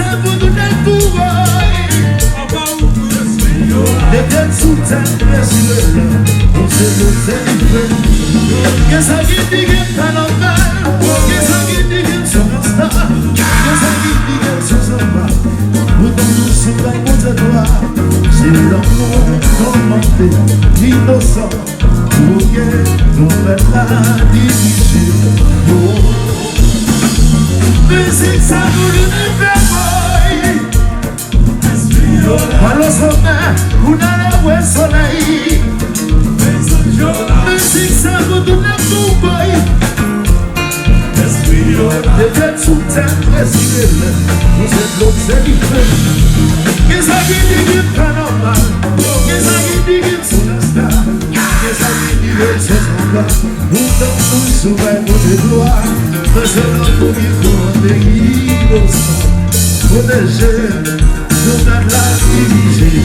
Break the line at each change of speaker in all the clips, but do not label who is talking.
ça vous donne le pouvoir. Les têtes sous terre, blessures, on sait le faire. Qu'est-ce qui dit que t'as normal? Qu'est-ce qui dit que tu es un star? Qu'est-ce qui dit que tu es un mal? Autant nous souffrir contre toi. C'est l'amour commandé, innocent. Pour que nous mettre la division. Musique, ça nous l'univers, boy. Malo sommet, on a le soleil. Musique, ça vous donne le boy. Des têtes sous terre, respirez. Vous êtes l'autre, c'est différent. Qu'est-ce qui dit que pas normal? Qu'est-ce qui dit que tu es un star? Qu'est-ce qui dit que tu es un gars? Nous dansons souvent pour des doigts. Mais c'est notre premier coup de innocent. Protéger, nous donne la diriger.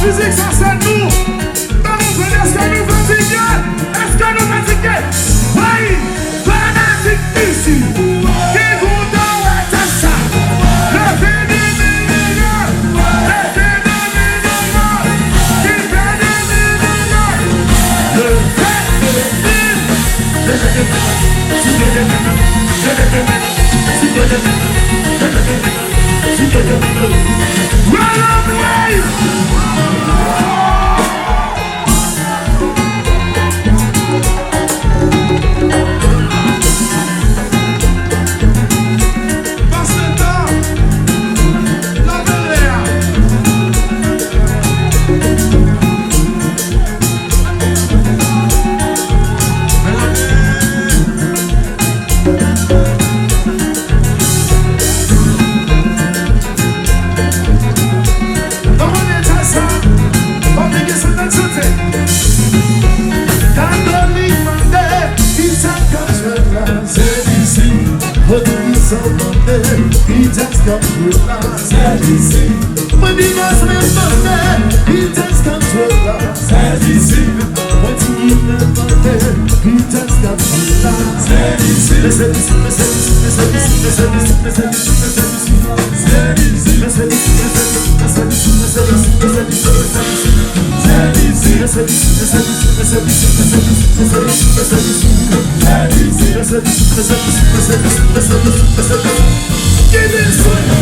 Musique, ça c'est nous. Est-ce que nous fatigués? Est-ce que nous fatigués? Oui, fanatique ici. Qui vous donne ça? Le phénoménal. Le phénoménal. Qui phénoménal. Le phénoménal. Run away! He just comes with us, as you see. When he must remember, he just comes with us, as you see. When he remember, he just comes with us, as you see. Listen, listen, listen, listen, listen, listen, listen, get this one,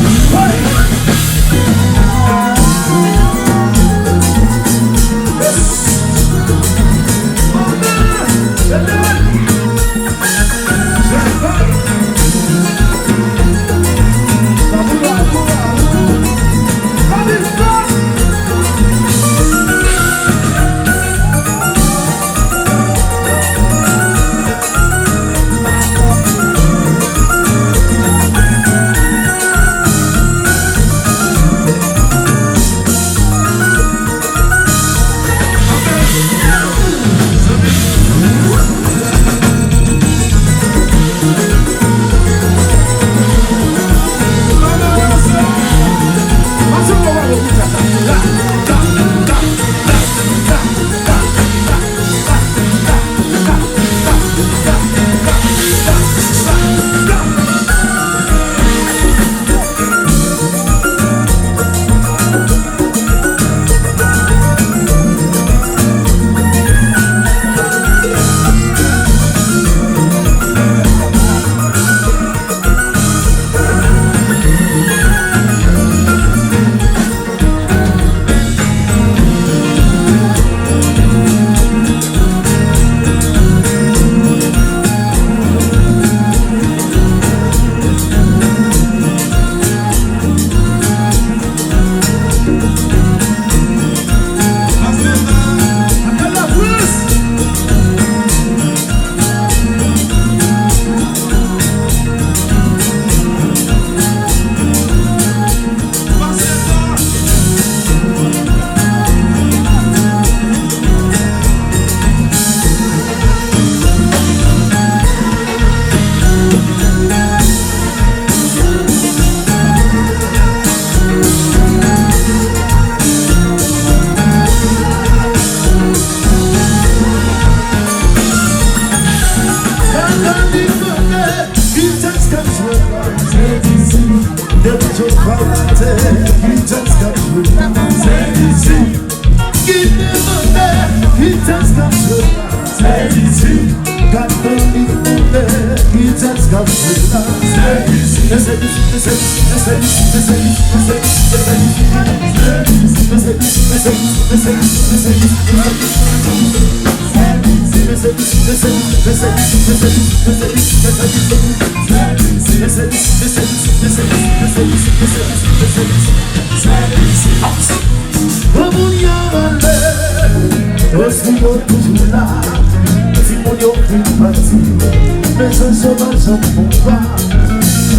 yo toujours là. Si mon yo fait partie, mais je suis dans son combat.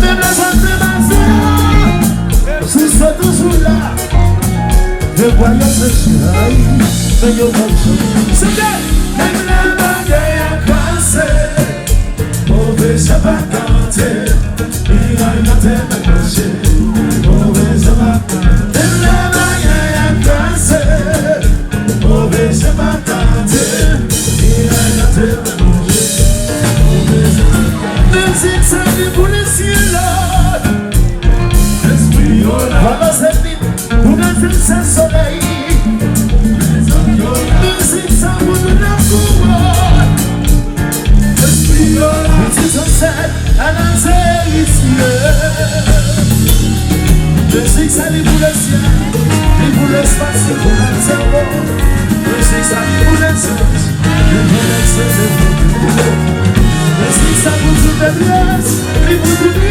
Même la gente de ma sœur, je suis toujours là. Je voyais ce chien, mais yo dans son. C'est bien, même la bagaille a cassé. Mauvais sabbat canté, il a une tête à cacher. Mauvais sabbat canté, même la bagaille a cassé. Mauvais sabbat canté, il a une tête à manger. Mauvais sabbat canté, même si ça vit pour les cieux là. Esprit au là, pendant cette nuit, pour gagner ce soleil. Même si ça vous donne la couronne. Esprit au là. À la je sais que ça lit pour le ciel, lit pour l'espace, lit pour le cerveau. Je sais que ça lit pour les sens, lit pour l'excès de vous. Je sais que ça vous ouvre les pièces, lit pour tout.